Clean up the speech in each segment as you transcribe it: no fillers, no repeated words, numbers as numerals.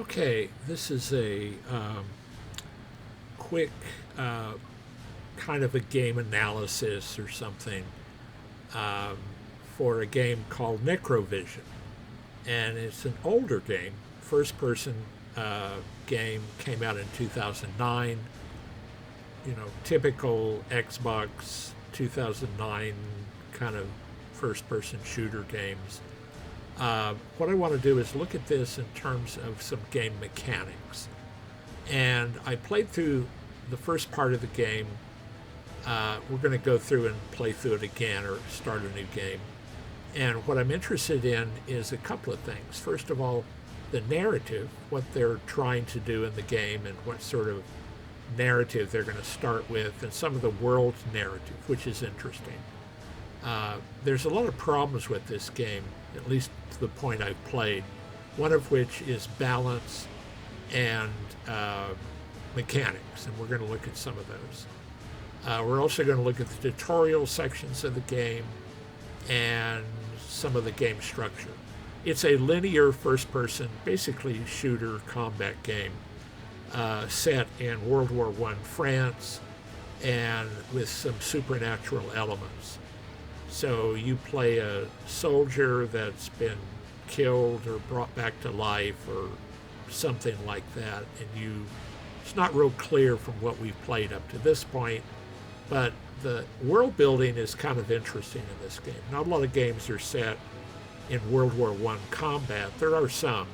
Okay, this is a quick kind of a game analysis or something um, for a game called Necrovision. And it's an older game, first person game, came out in 2009. You know, typical Xbox 2009 kind of first person shooter games. What I want to do is look at this in terms of some game mechanics. And I played through the first part of the game. We're going to go through and play through it again or start a new game. And what I'm interested in is a couple of things. First of all, the narrative, what they're trying to do in the game and what sort of narrative they're going to start with, and some of the world's narrative, which is interesting. There's a lot of problems with this game, at least to the point I've played, one of which is balance and mechanics, and we're going to look at some of those. We're also going to look at the tutorial sections of the game and some of the game structure. It's a linear first-person, basically shooter combat game set in World War I France and with some supernatural elements. So you play a soldier that's been killed or brought back to life or something like that, and it's not real clear from what we've played up to this point, but the world building is kind of interesting in this game. Not a lot of games are set in World War I combat. There are some,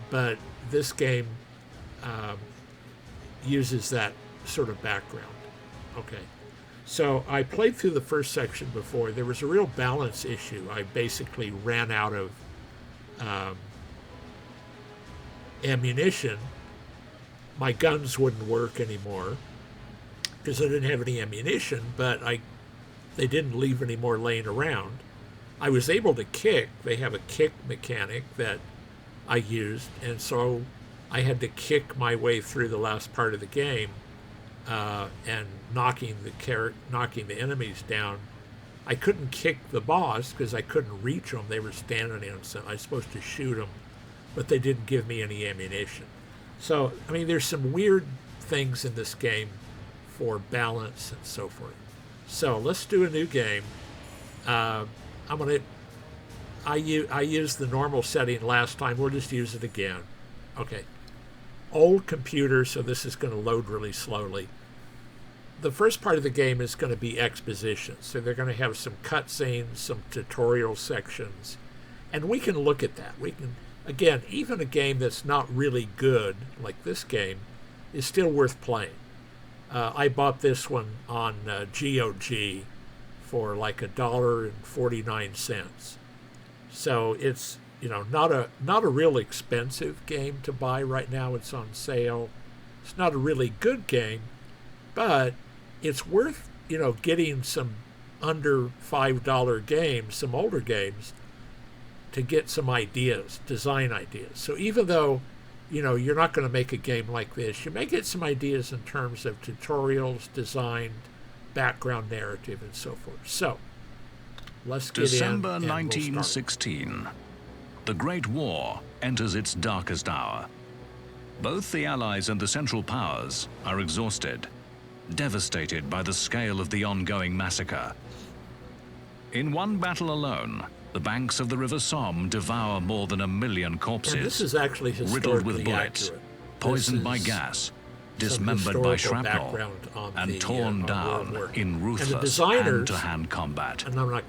but this game uses that sort of background. Okay. So I played through the first section before. There was a real balance issue. I basically ran out of ammunition. My guns wouldn't work anymore because I didn't have any ammunition, but they didn't leave any more laying around. I was able to kick. They have a kick mechanic that I used, and so I had to kick my way through the last part of the game and knocking the enemies down. I couldn't kick the boss because I couldn't reach them. They were standing on something. I was supposed to shoot them, but they didn't give me any ammunition. So, I mean, there's some weird things in this game for balance and so forth. So let's do a new game. I used the normal setting last time. We'll just use it again. Okay. Old computer, so this is going to load really slowly. The first part of the game is going to be exposition. So they're going to have some cutscenes, some tutorial sections, and we can look at that. We can, again, even a game that's not really good, like this game, is still worth playing. I bought this one on GOG for like $1.49. So it's, not a real expensive game to buy right now. It's on sale. It's not a really good game, but it's worth, getting some under $5 games, some older games, to get some ideas, design ideas. So even though, you're not going to make a game like this, you may get some ideas in terms of tutorials, design, background narrative, and so forth. So let's get December in. December 1916. The Great War enters its darkest hour. Both the Allies and the Central Powers are exhausted, devastated by the scale of the ongoing massacre. In one battle alone, the banks of the River Somme devour more than 1 million corpses, and this is actually riddled with bullets, accurate. poisoned by gas, dismembered by shrapnel, and torn down in ruthless hand-to-hand combat. And I'm not,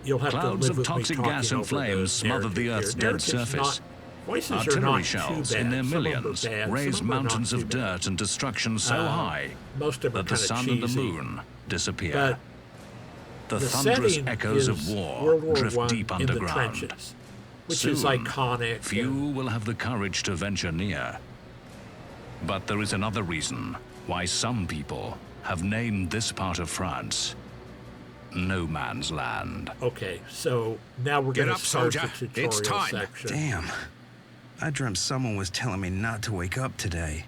you'll have Clouds to live of toxic gas and flames smother the Earth's dead surface. Artillery shells in their millions raise mountains of dirt and destruction so high that the sun and the moon disappear. The thunderous echoes of war drift deep underground. Which is iconic. Few will have the courage to venture near. But there is another reason why some people have named this part of France No Man's Land. Okay, so now we're going to start the tutorial section. Damn. I dreamt someone was telling me not to wake up today.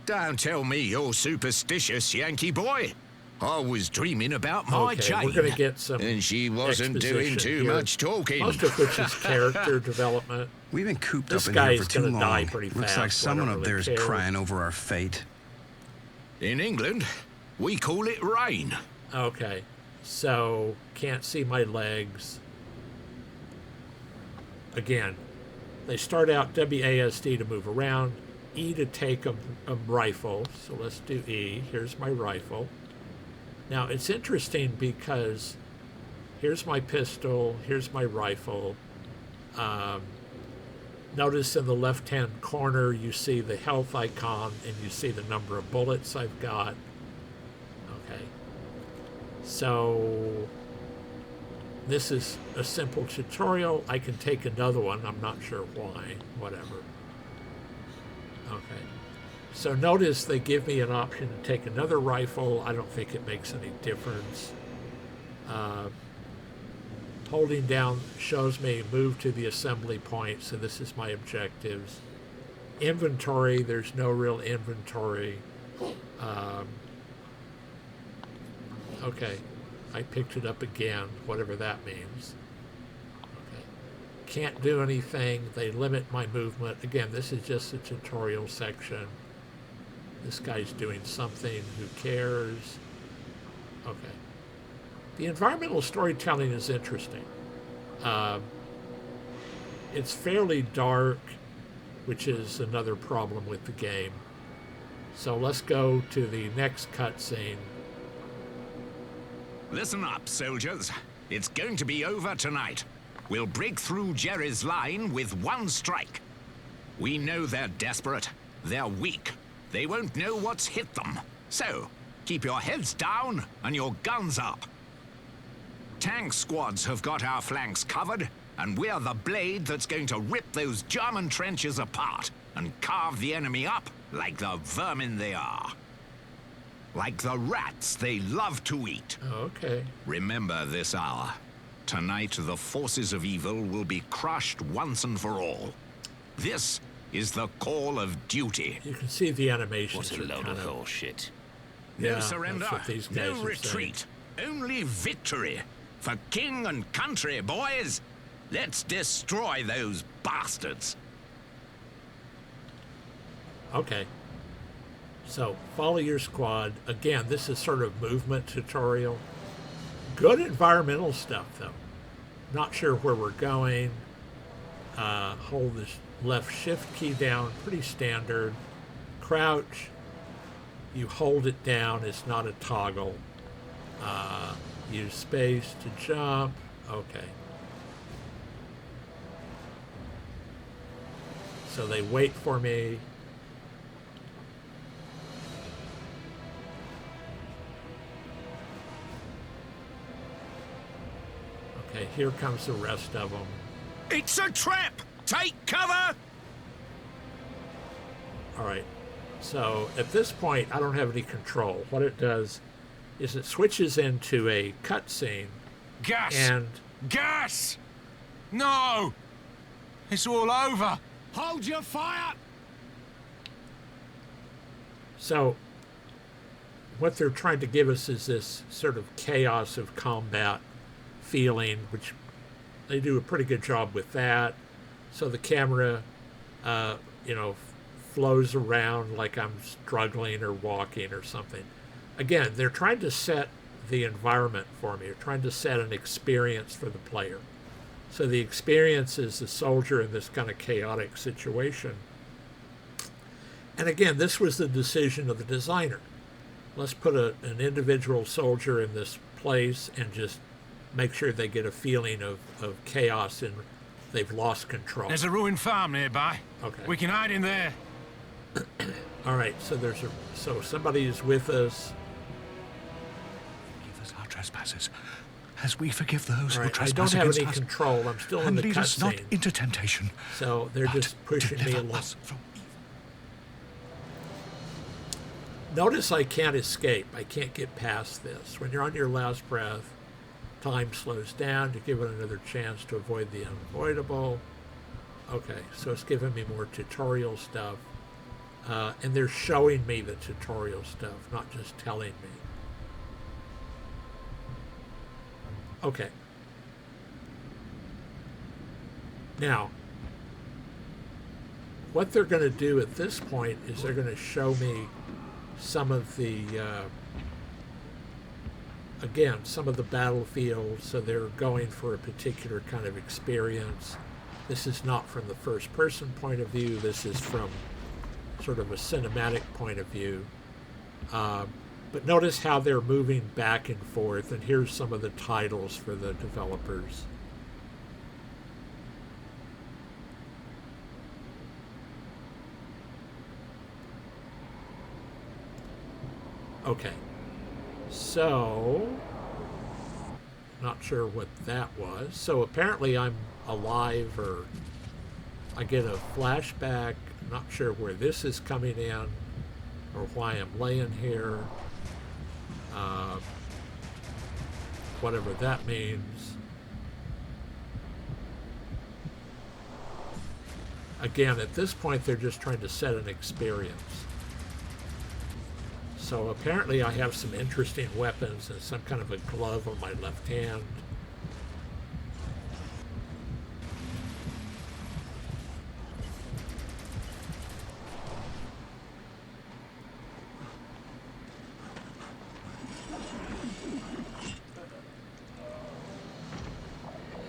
Don't tell me you're superstitious, Yankee boy. I was dreaming about my Okay, Jane. we're going to get some And she wasn't doing exposition too here, much talking. most of which is character development. We've been cooped This up in guy here is for too gonna die long. pretty Looks fast, like so I don't someone up really there is care. crying over our fate. In England, we call it rain. Okay, so can't see my legs. Again, they start out WASD to move around, E to take a rifle. So let's do E. Here's my rifle. Now it's interesting because here's my pistol, here's my rifle. Notice in the left-hand corner you see the health icon and you see the number of bullets I've got. Okay. So this is a simple tutorial. I can take another one. I'm not sure why. Whatever. Okay. So notice they give me an option to take another rifle. I don't think it makes any difference. Holding down shows me move to the assembly point, so this is my objectives. Inventory, there's no real inventory. Okay, I picked it up again, whatever that means. Okay. Can't do anything, they limit my movement. Again, this is just a tutorial section. This guy's doing something, who cares? Okay. The environmental storytelling is interesting. It's fairly dark, which is another problem with the game. So let's go to the next cutscene. Listen up, soldiers. It's going to be over tonight. We'll break through Jerry's line with one strike. We know they're desperate. They're weak. They won't know what's hit them. So, keep your heads down and your guns up. Tank squads have got our flanks covered, and we're the blade that's going to rip those German trenches apart and carve the enemy up like the vermin they are. Like the rats they love to eat. Okay. Remember this hour. Tonight, the forces of evil will be crushed once and for all. This is the call of duty. You can see the animations. What a are load kind of bullshit. Yeah, No surrender, that's what these guys no are saying. retreat, only victory. For king and country, boys. Let's destroy those bastards. Okay. So, follow your squad. Again, this is sort of movement tutorial. Good environmental stuff, though. Not sure where we're going. Hold this left shift key down. Pretty standard. Crouch. You hold it down. It's not a toggle. Use space to jump. Okay. So they wait for me. Okay, here comes the rest of them. It's a trap! Take cover! All right. So at this point, I don't have any control. What it does is it switches into a cutscene, Gas! and Gas! No! It's all over! Hold your fire! so what they're trying to give us is this sort of chaos of combat feeling, which they do a pretty good job with that. So the camera, flows around like I'm struggling or walking or something. Again, they're trying to set the environment for me. They're trying to set an experience for the player. So the experience is the soldier in this kind of chaotic situation. And again, this was the decision of the designer. Let's put an individual soldier in this place and just make sure they get a feeling of chaos and they've lost control. There's a ruined farm nearby. Okay. We can hide in there. All right, so so somebody is with us. Forgive us our trespasses, as we forgive those All who right, I trespass don't have against any us. control. I'm still in And the lead us not cutscene. into temptation, So they're but just pushing me deliver along. us from evil. Notice I can't escape. I can't get past this. When you're on your last breath, time slows down. You give it another chance to avoid the unavoidable. Okay, so it's giving me more tutorial stuff. And they're showing me the tutorial stuff, not just telling me. Okay. Now, what they're going to do at this point is they're going to show me some of the, again, some of the battlefields. So they're going for a particular kind of experience. This is not from the first person point of view. This is from sort of a cinematic point of view. But notice how they're moving back and forth. And here's some of the titles for the developers. Okay, so, not sure what that was. So apparently I'm alive, or I get a flashback. Not sure where this is coming in or why I'm laying here. Whatever that means. Again, at this point, they're just trying to set an experience. So apparently I have some interesting weapons and some kind of a glove on my left hand.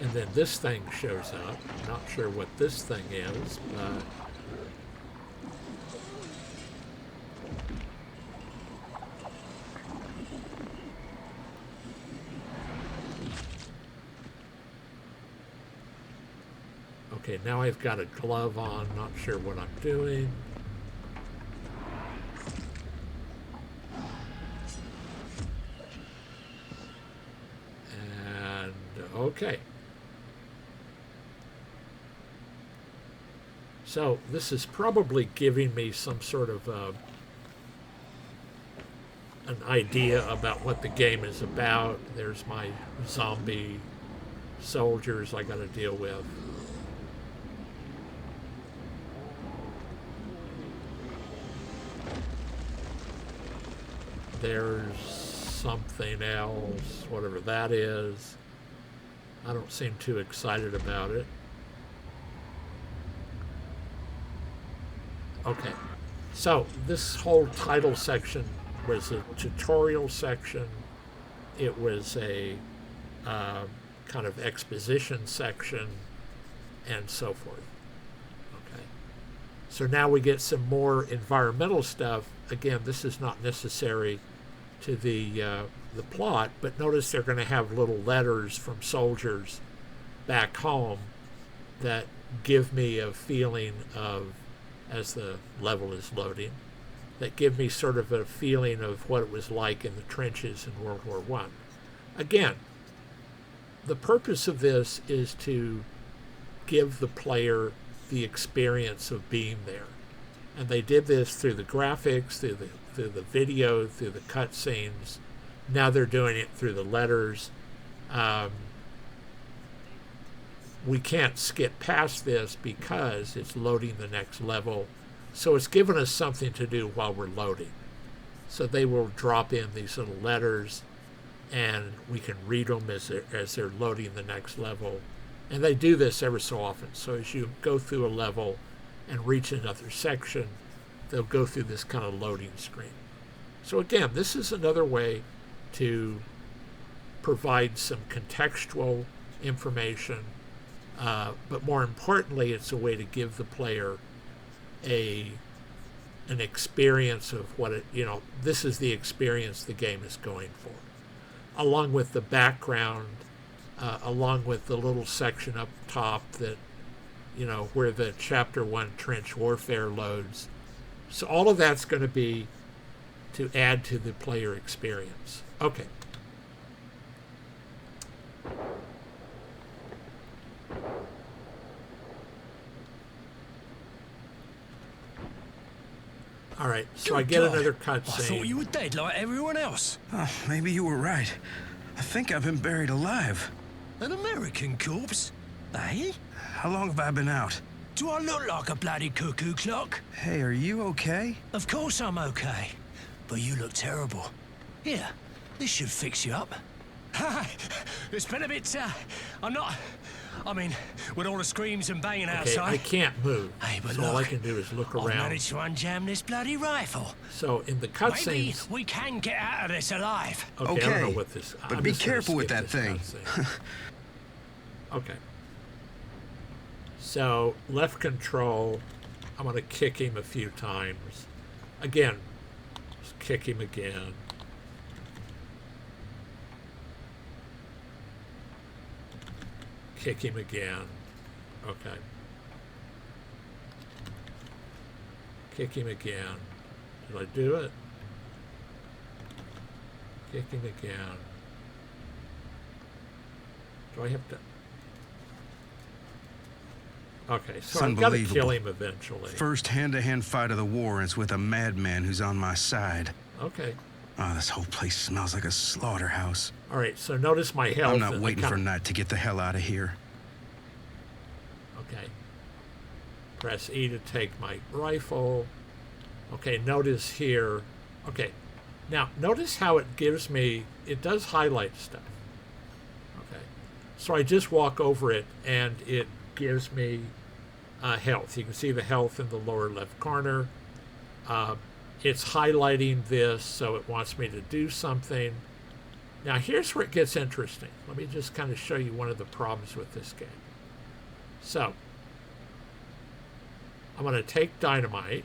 And then this thing shows up. Not sure what this thing is, but okay, now I've got a glove on, not sure what I'm doing. And, okay. So, this is probably giving me some sort of an idea about what the game is about. There's my zombie soldiers I got to deal with. There's something else, whatever that is. I don't seem too excited about it. Okay, so this whole title section was a tutorial section. It was a kind of exposition section, and so forth. Okay, so now we get some more environmental stuff. Again, this is not necessary to the plot, but notice they're going to have little letters from soldiers back home that give me a feeling of, as the level is loading, that give me sort of a feeling of what it was like in the trenches in World War I. Again, the purpose of this is to give the player the experience of being there. And they did this through the graphics, through the video, through the cutscenes. Now they're doing it through the letters. We can't skip past this because it's loading the next level. So it's given us something to do while we're loading. So they will drop in these little letters, and we can read them as they're loading the next level. And they do this ever so often. So as you go through a level and reach another section, they'll go through this kind of loading screen. So again, this is another way to provide some contextual information, but more importantly, it's a way to give the player an experience of what it, this is the experience the game is going for, along with the background, along with the little section up top that, where the Chapter 1 trench warfare loads. So all of that's going to be to add to the player experience. Okay. All right, so I get another cutscene. I thought you were dead like everyone else. Oh, maybe you were right. I think I've been buried alive. An American corpse? Eh? How long have I been out? Do I look like a bloody cuckoo clock? Hey, are you okay? Of course I'm okay. But you look terrible. Here, this should fix you up. It's been a bit, I'm not... I mean, with all the screams and banging Okay, outside... I can't move. Hey, but So all I look, can do is look I've around. managed to unjam this bloody rifle. So in the Maybe cutscenes... we can get out of this alive. Okay, I don't know Okay, what this... but I'm be just gonna careful with skip that this thing. cutscene. Okay. So, left control, I'm going to kick him a few times. Again, just kick him again. Kick him again. Okay. Kick him again. Did I do it? Kick him again. Do I have to... Okay, so I've got to kill him eventually. First hand-to-hand fight of the war is with a madman who's on my side. Okay. Oh, this whole place smells like a slaughterhouse. All right, so notice my health. I'm not and waiting for night to get the hell out of here. Okay. Press E to take my rifle. Okay, notice here. Okay, now notice how it gives me, it does highlight stuff. Okay, so I just walk over it and it gives me health. You can see the health in the lower left corner. It's highlighting this, so it wants me to do something. Now here's where it gets interesting. Let me just kind of show you one of the problems with this game. So, I'm going to take dynamite.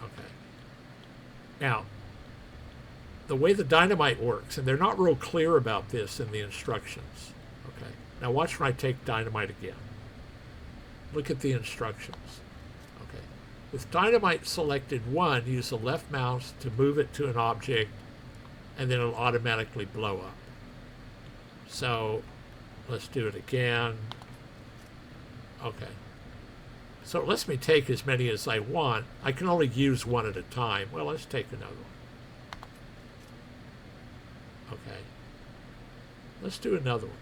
Okay. Now, the way the dynamite works, and they're not real clear about this in the instructions. Okay. Now watch when I take dynamite again. Look at the instructions. Okay. With dynamite selected 1, use the left mouse to move it to an object, and then it'll automatically blow up. So, let's do it again. Okay. So it lets me take as many as I want. I can only use one at a time. Well, let's take another one. Okay. Let's do another one.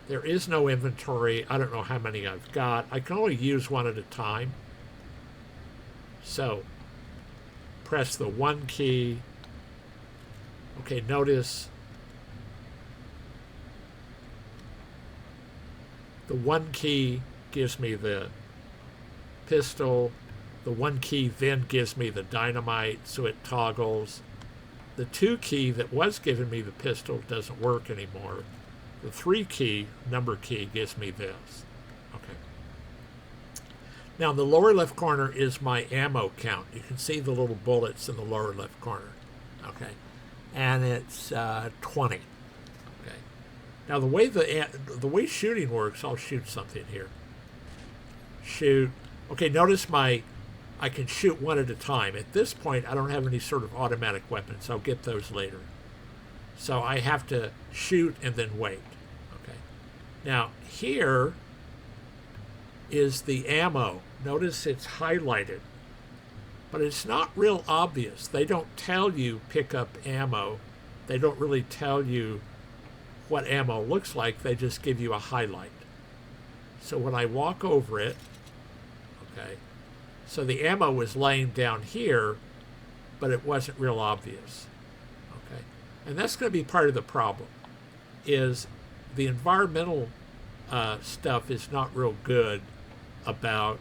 There is no inventory. I don't know how many I've got. I can only use one at a time. So, press the 1 key. Okay, notice the 1 key gives me the pistol. The 1 key then gives me the dynamite, so it toggles. The 2 key that was giving me the pistol doesn't work anymore. The 3 key, number key, gives me this. Okay. Now, in the lower left corner is my ammo count. You can see the little bullets in the lower left corner. Okay. And it's 20. Okay. Now, the way shooting works, I'll shoot something here. Shoot. Okay, notice I can shoot one at a time. At this point, I don't have any sort of automatic weapons. I'll get those later. So I have to shoot and then wait. Okay. Now, here is the ammo. Notice it's highlighted. But it's not real obvious. They don't tell you pick up ammo. They don't really tell you what ammo looks like. They just give you a highlight. So when I walk over it, okay, so the ammo was laying down here, but it wasn't real obvious. Okay, and that's going to be part of the problem, is the environmental stuff is not real good about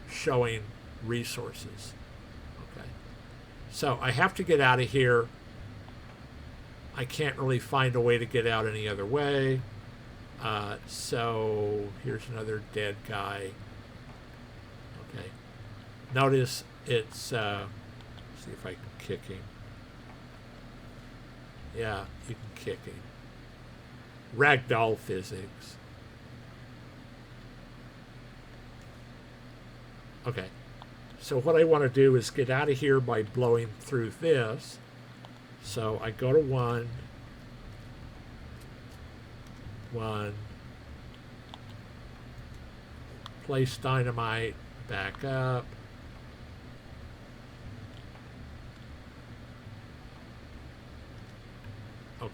showing resources. Okay, so I have to get out of here. I can't really find a way to get out any other way. So here's another dead guy. Okay. Notice it's, see if I can kick him. Yeah, you can kick him. Ragdoll physics. Okay. So what I want to do is get out of here by blowing through this. So I go to 1. Place dynamite, back up. Okay.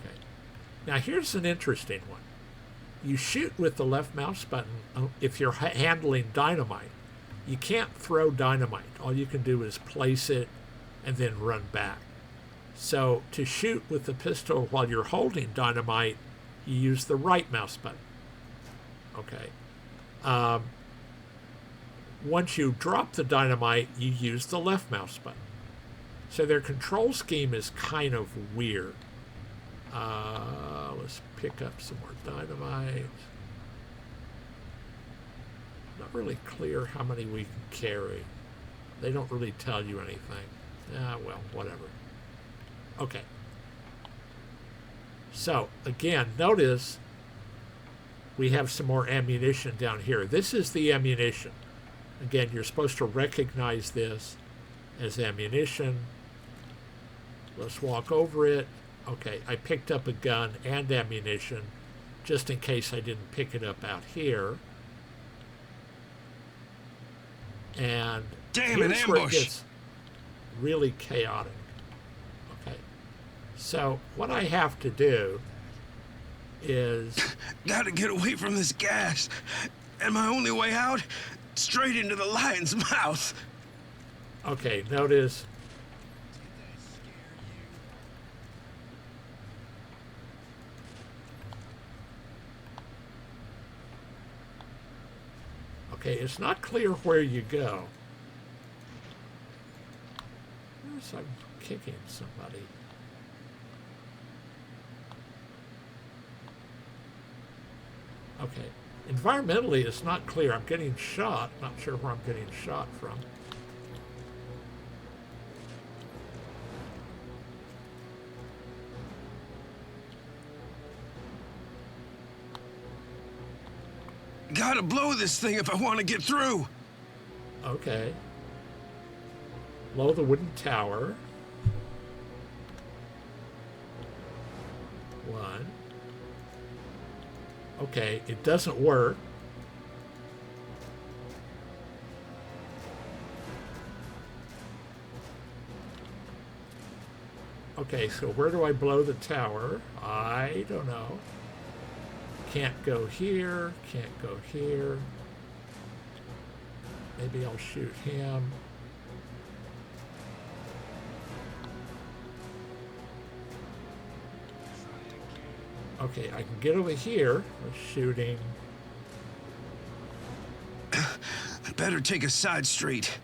Now here's an interesting one. You shoot with the left mouse button if you're handling dynamite. You can't throw dynamite. All you can do is place it and then run back. So to shoot with the pistol while you're holding dynamite, you use the right mouse button. Okay. Once you drop the dynamite, you use the left mouse button. So their control scheme is kind of weird. Let's pick up some more dynamite. Not really clear how many we can carry. They don't really tell you anything. Well, whatever. Okay. So, again, notice we have some more ammunition down here. This is the ammunition. Again, you're supposed to recognize this as ammunition. Let's walk over it. Okay, I picked up a gun and ammunition just in case I didn't pick it up out here. And Damn, an here's where it ambush. gets really chaotic. Okay, so what I have to do is Gotta get away from this gas. And my only way out? Straight into the lion's mouth. okay, notice okay, it's not clear where you go. Where's I'm kicking somebody? Okay. Environmentally, it's not clear. I'm getting shot. Not sure where I'm getting shot from. Gotta blow this thing if I want to get through. Okay. Below the wooden tower. One. Okay, it doesn't work. Okay, so where do I blow the tower? I don't know. Can't go here, can't go here. Maybe I'll shoot him. Okay, I can get over here with shooting. Better take a side street.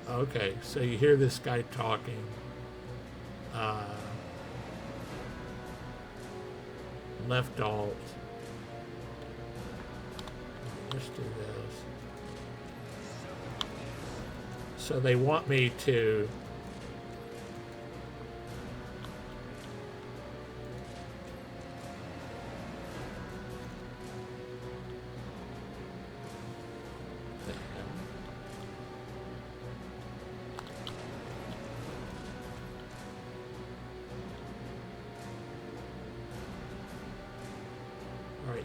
Okay, so you hear this guy talking. Left alt. Let's do this. So they want me to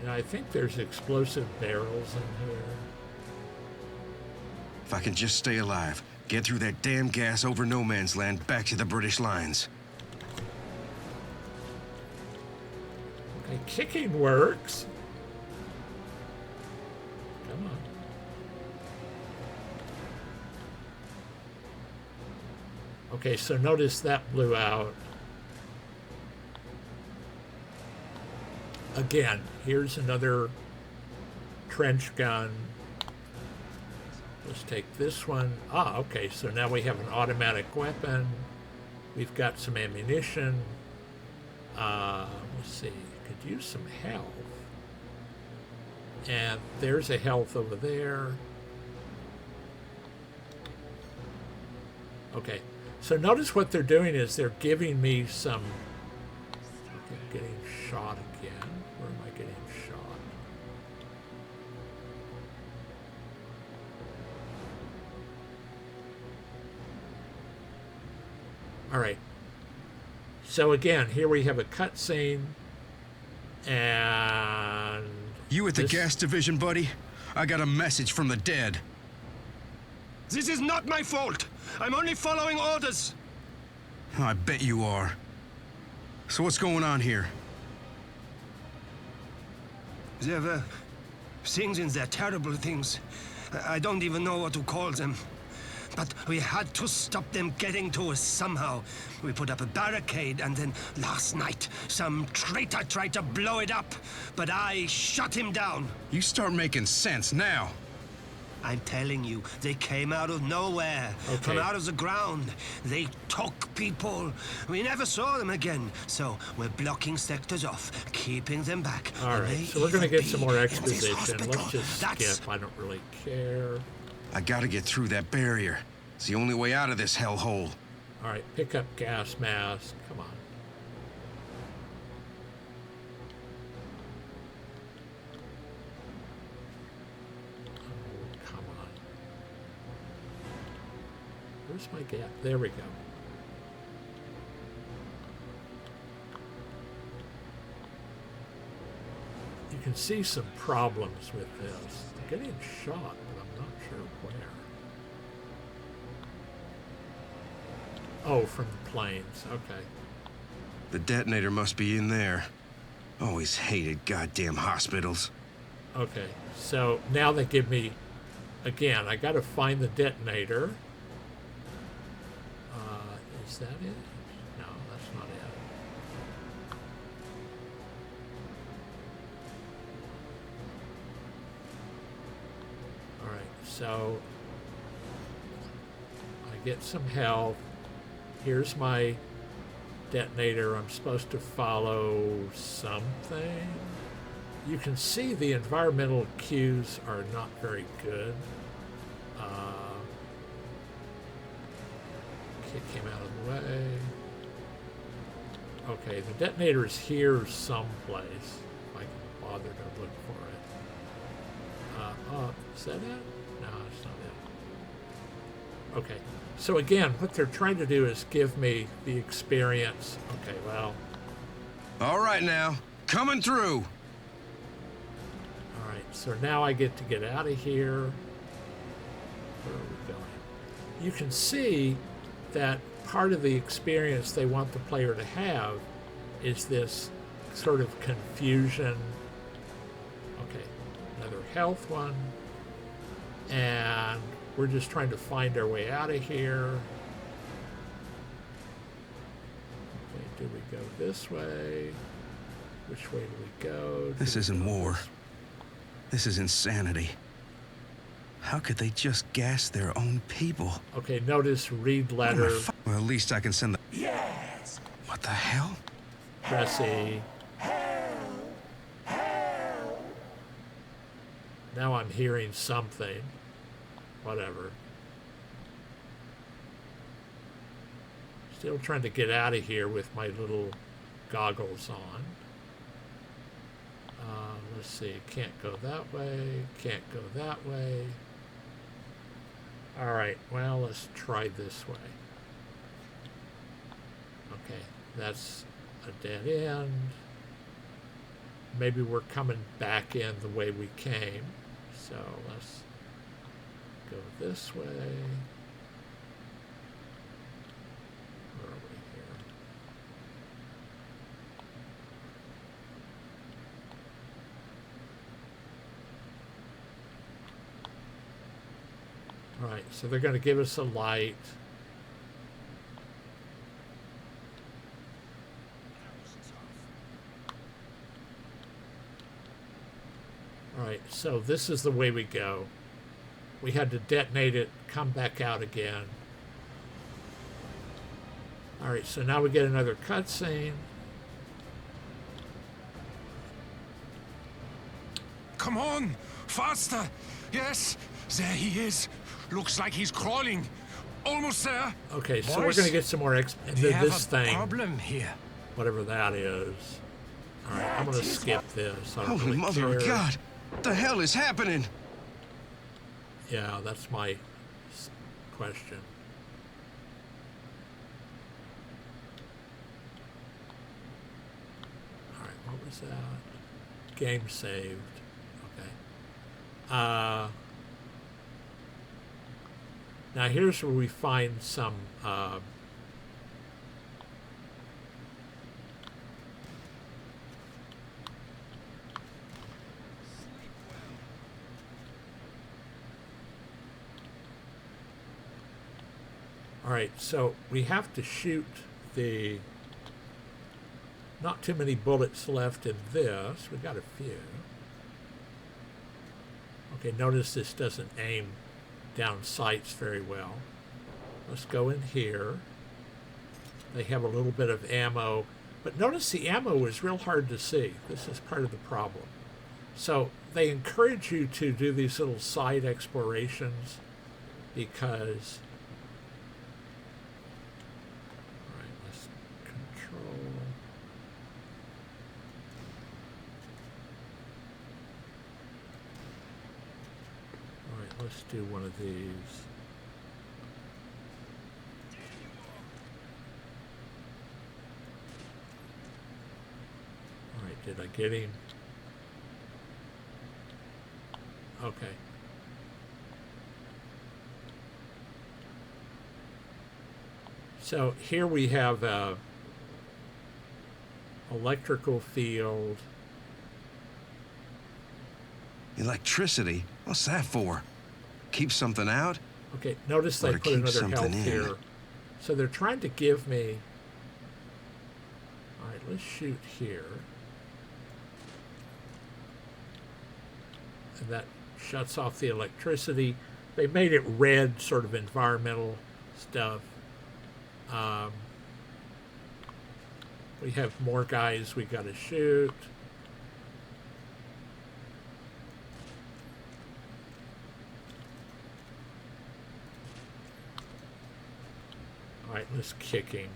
and I think there's explosive barrels in here. If I can just stay alive, get through that damn gas over no man's land back to the British lines. Okay, kicking works. Come on. Okay, so notice that blew out. Again, here's another trench gun. Let's take this one. Ah, okay, so now we have an automatic weapon. We've got some ammunition. Let's see, could use some health. And there's a health over there. Okay, so notice what they're doing is they're giving me some... Okay, getting shot again. Where am I getting shot? All right. So again, here we have a cutscene, and You at the this- gas division, buddy? I got a message from the dead. This is not my fault. I'm only following orders. I bet you are. So what's going on here? There were things in there, terrible things. I don't even know what to call them. but we had to stop them getting to us somehow. We put up a barricade, and then last night, some traitor tried to blow it up, but I shut him down. You start making sense now. I'm telling you, they came out of nowhere, from out of the ground. They took people. We never saw them again, so we're blocking sectors off, keeping them back. All right, so we're going to get some more exposition. Let's just skip. I don't really care. I gotta get through that barrier. It's the only way out of this hellhole. All right, pick up gas mask. Come on. Oh, come on. Where's my gas? There we go. You can see some problems with this. I'm getting shot, but I'm not sure where. Oh, from the planes. Okay. The detonator must be in there. Always hated goddamn hospitals. Okay, so now they give me, again, I gotta find the detonator. Is that it? No, that's not it. All right, so I get some health. Here's my detonator. I'm supposed to follow something. You can see the environmental cues are not very good. Kid came out of the way. Okay, the detonator is here someplace. If I can bother to look for it. Is that it? No, it's not it. Okay, so again, what they're trying to do is give me the experience. Okay, well. All right now, coming through. All right, so now I get to get out of here. Where are we going? You can see that part of the experience they want the player to have is this sort of confusion. Okay, another health one. And we're just trying to find our way out of here. Okay, do we go this way? Which way do we go? This isn't war. This is insanity. How could they just gas their own people? Okay, notice read letter. Well, at least I can send the... Yes! What the hell? Press E. Now I'm hearing something. Whatever. Still trying to get out of here with my little goggles on. Let's see. Can't go that way. Can't go that way. All right. Well, let's try this way. Okay. That's a dead end. Maybe we're coming back in the way we came. So let's go this way. Where are we here? All right, so they're going to give us a light. All right, so this is the way we go. We had to detonate it, come back out again. All right, so now we get another cutscene. Come on! Faster! Yes, there he is. Looks like he's crawling. Almost there. Okay, so we're Boys, going to get some more We have this a thing, problem here. whatever that is. All right, I'm going to skip this. I don't Holy really mother care. of God! What the hell is happening? Yeah, that's my question. All right, what was that? Game saved. Okay. Now here's where we find some All right, so we have to shoot the... Not too many bullets left in this. We got a few. Okay, notice this doesn't aim down sights very well. Let's go in here. They have a little bit of ammo, but notice the ammo is real hard to see. This is part of the problem. So they encourage you to do these little side explorations because... All right, let's control... All right, let's do one of these. All right, did I get him? Okay. So here we have a electrical field. Electricity? What's that for? Keep something out? Okay, notice Or they to put keep another something health in. here. So they're trying to give me... All right, let's shoot here. And that shuts off the electricity. They made it red, sort of environmental stuff. We have more guys we got to shoot. All right, let's kick him.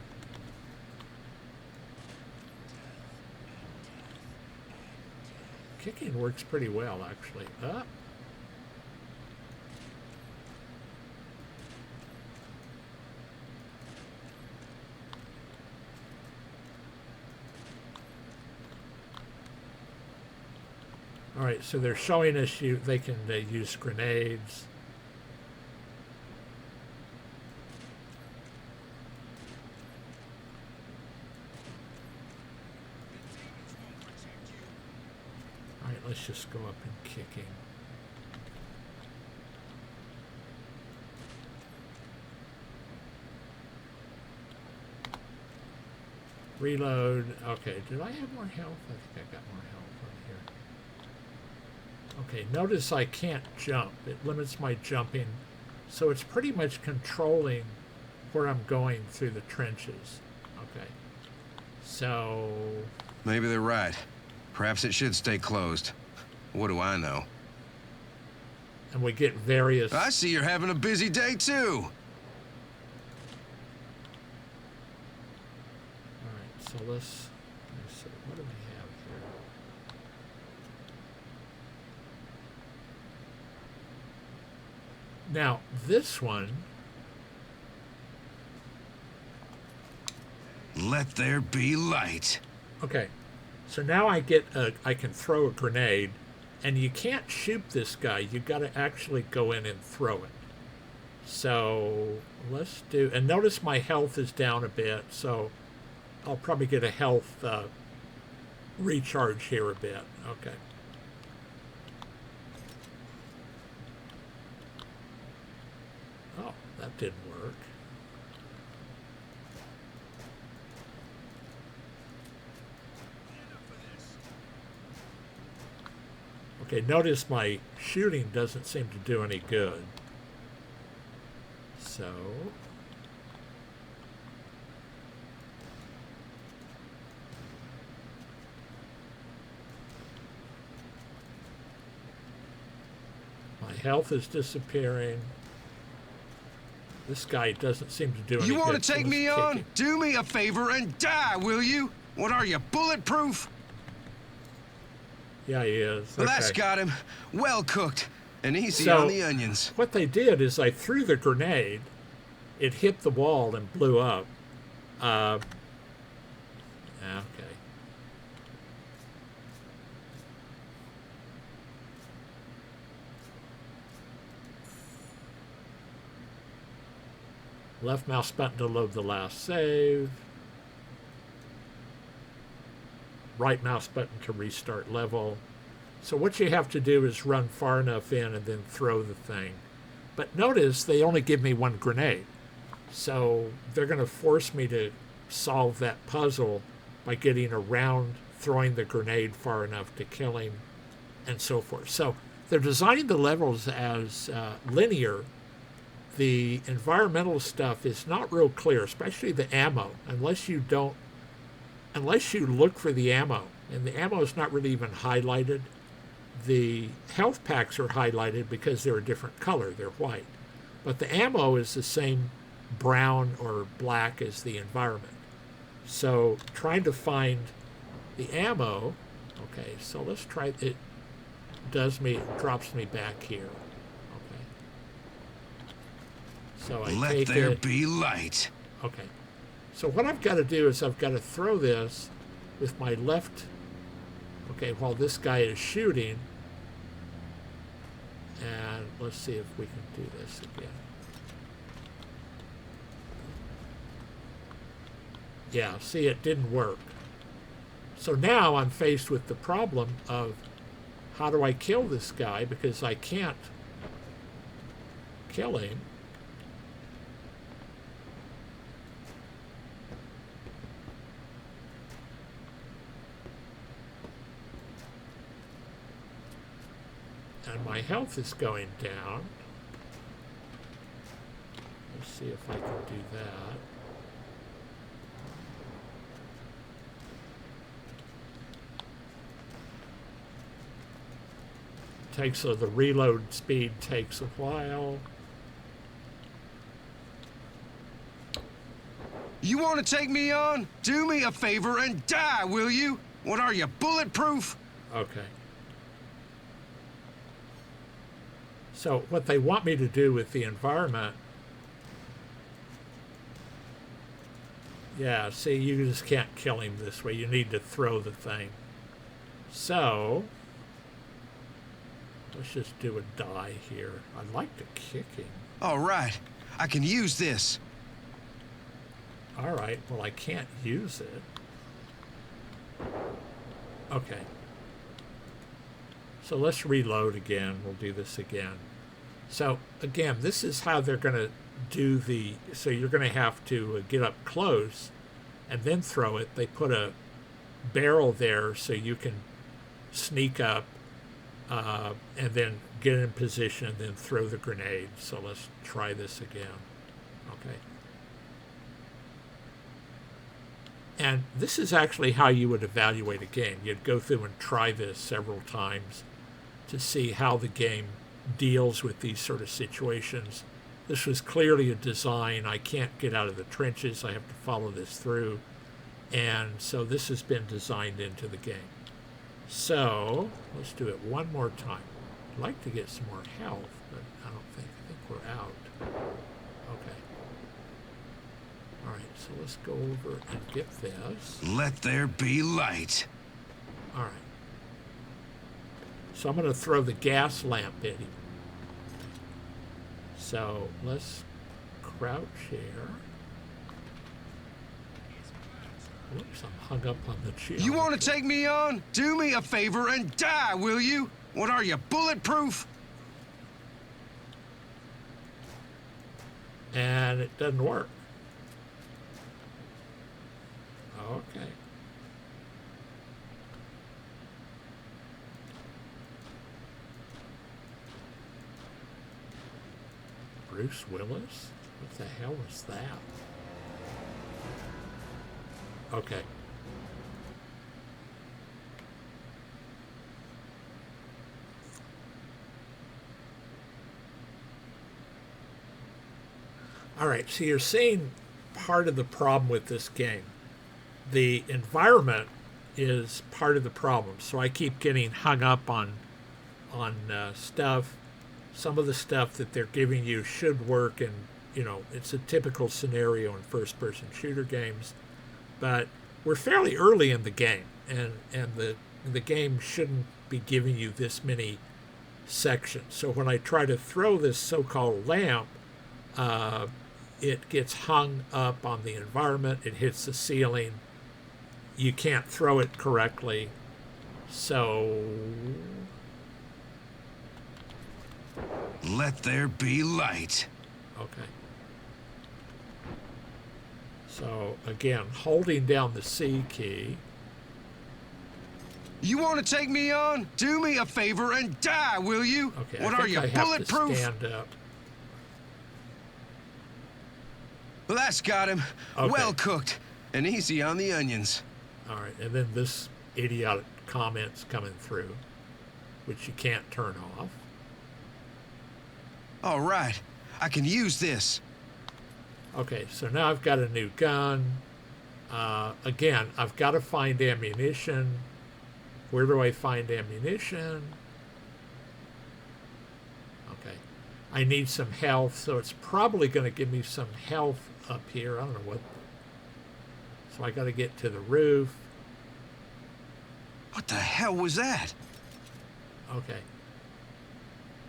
Kicking works pretty well, actually. Up. All right, so they're showing us they can use grenades. All right, let's just go up and kick him. Reload. Okay, did I have more health? I think I got more health on here. Okay, notice I can't jump. It limits my jumping. So it's pretty much controlling where I'm going through the trenches. Okay. So... Maybe they're right. Perhaps it should stay closed. What do I know? And we get various... I see you're having a busy day, too. Alright, so let's see. What do we have here? Now, this one... Let there be light. Okay, so now I can throw a grenade, and you can't shoot this guy. You got to actually go in and throw it. So let's do, and notice my health is down a bit, so I'll probably get a health recharge here a bit. Okay. Oh, that didn't work. Okay, notice my shooting doesn't seem to do any good. So... my health is disappearing. This guy doesn't seem to do any good. You want to so take let's me kick on? him. Do me a favor and die, will you? What are you, bulletproof? Yeah, he is. Well, that's Okay. got him. Well cooked. And easy So- on the onions. What they did is I threw the grenade, it hit the wall and blew up. Okay. Left mouse button to load the last save. Right mouse button to restart level. So what you have to do is run far enough in and then throw the thing. But notice they only give me one grenade. So they're going to force me to solve that puzzle by getting around throwing the grenade far enough to kill him and so forth. So they're designing the levels as linear. The environmental stuff is not real clear, especially the ammo, unless you look for the ammo. And the ammo is not really even highlighted. The health packs are highlighted because they're a different color, they're white. But the ammo is the same brown or black as the environment. So trying to find the ammo, okay, so let's try it. Drops me back here. Okay. So I Let take there it. be light. Okay. So what I've got to do is I've got to throw this with my left, okay, while this guy is shooting. And let's see if we can do this again. Yeah, see, it didn't work. So now I'm faced with the problem of how do I kill this guy, because I can't kill him. And my health is going down. Let's see if I can do that. So the reload speed takes a while. You want to take me on? Do me a favor and die, will you? What are you, bulletproof? Okay. So what they want me to do with the environment, yeah, see, you just can't kill him this way. You need to throw the thing. So let's just do a die here. I'd like to kick him. All right, I can use this. All right, well, I can't use it. Okay. So let's reload again. We'll do this again. So again, this is how they're going to do the, so you're going to have to get up close and then throw it. They put a barrel there so you can sneak up and then get in position and then throw the grenade. So let's try this again. Okay. And this is actually how you would evaluate a game. You'd go through and try this several times to see how the game deals with these sort of situations. This was clearly a design. I can't get out of the trenches. I have to follow this through. And so this has been designed into the game. So let's do it one more time. I'd like to get some more health, but I think we're out. Okay. All right, so let's go over and get this. Let there be light. All right. So I'm going to throw the gas lamp at him. So let's crouch here. Oops, I'm hung up on the chair. You want to take me on? Do me a favor and die, will you? What are you, bulletproof? And it doesn't work. Okay. Bruce Willis? What the hell is that? Okay. All right, so you're seeing part of the problem with this game. The environment is part of the problem, so I keep getting hung up on stuff. Some of the stuff that they're giving you should work, and it's a typical scenario in first-person shooter games. But we're fairly early in the game, and the game shouldn't be giving you this many sections. So when I try to throw this so-called lamp, it gets hung up on the environment. It hits the ceiling. You can't throw it correctly. So let there be light. Okay. So again, holding down the C key. You want to take me on? Do me a favor and die, will you? Okay, What I are think you, I have bulletproof? to stand up. Well, that's got him. Okay. Well cooked. And easy on the onions. All right, and then this idiotic comment's coming through, which you can't turn off. All right. I can use this. Okay, so now I've got a new gun. Again, I've got to find ammunition. Where do I find ammunition? Okay. I need some health, so it's probably going to give me some health up here. I don't know what. So I got to get to the roof. What the hell was that? Okay.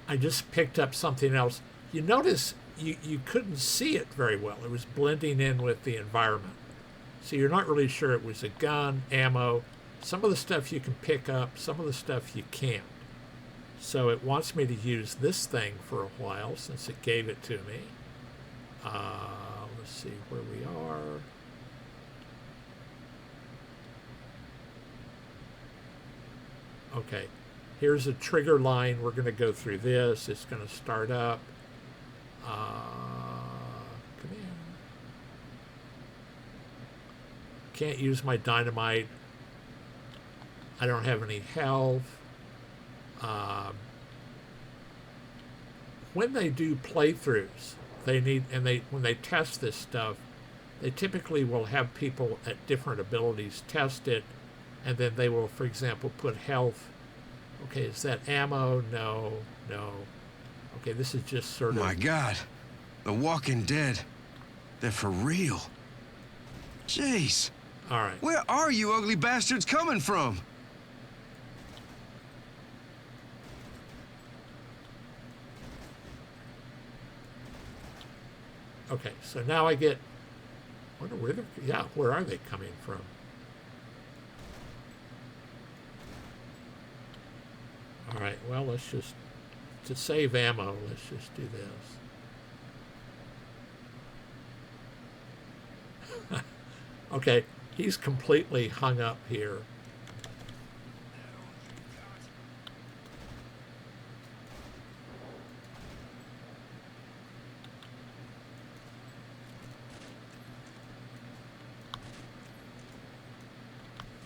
I just picked up something else. You notice you couldn't see it very well. It was blending in with the environment. So you're not really sure it was a gun, ammo. Some of the stuff you can pick up, some of the stuff you can't. So it wants me to use this thing for a while since it gave it to me. Let's see where we are. Okay, here's a trigger line. We're going to go through this. It's going to start up. Come in. Can't use my dynamite. I don't have any health. When they do playthroughs, when they test this stuff, they typically will have people at different abilities test it, and then they will, for example, put health. Okay, is that ammo? No. Okay, this is just sort of... My God. The Walking Dead. They're for real. Jeez. All right. Where are you ugly bastards coming from? Okay, so now I get... wonder where where are they coming from? All right, well, let's just... to save ammo, let's just do this. Okay, he's completely hung up here.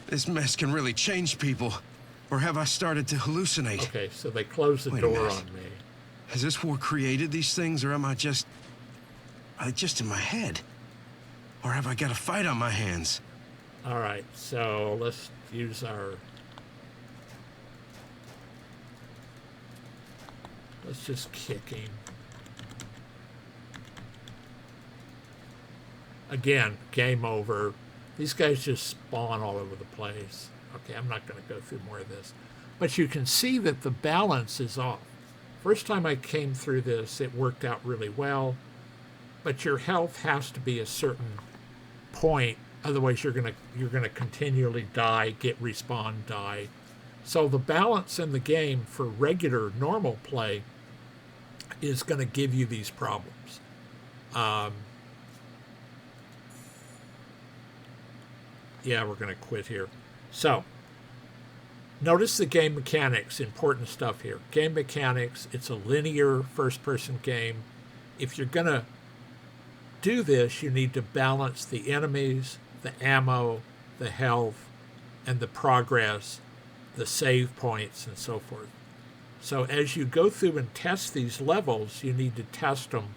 This mess can really change people. Or have I started to hallucinate? Okay, so they closed the Wait a door minute. on me. Has this war created these things, or am I just... Are they just in my head? Or have I got a fight on my hands? All right, so let's use our... let's just kick him. Again, game over. These guys just spawn all over the place. Okay, I'm not going to go through more of this. But you can see that the balance is off. First time I came through this, it worked out really well. But your health has to be a certain point. Otherwise, you're gonna continually die, get respawn, die. So the balance in the game for regular, normal play is going to give you these problems. Yeah, we're going to quit here. So, notice the game mechanics, important stuff here. Game mechanics, it's a linear first-person game. If you're going to do this, you need to balance the enemies, the ammo, the health, and the progress, the save points, and so forth. So as you go through and test these levels, you need to test them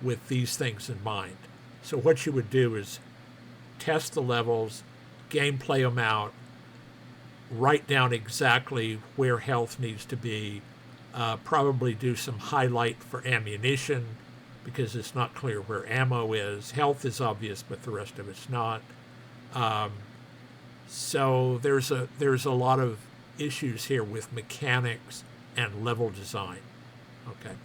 with these things in mind. So what you would do is test the levels, gameplay them out, write down exactly where health needs to be, probably do some highlight for ammunition because it's not clear where ammo is. Health is obvious, but the rest of it's not. So there's a lot of issues here with mechanics and level design. Okay.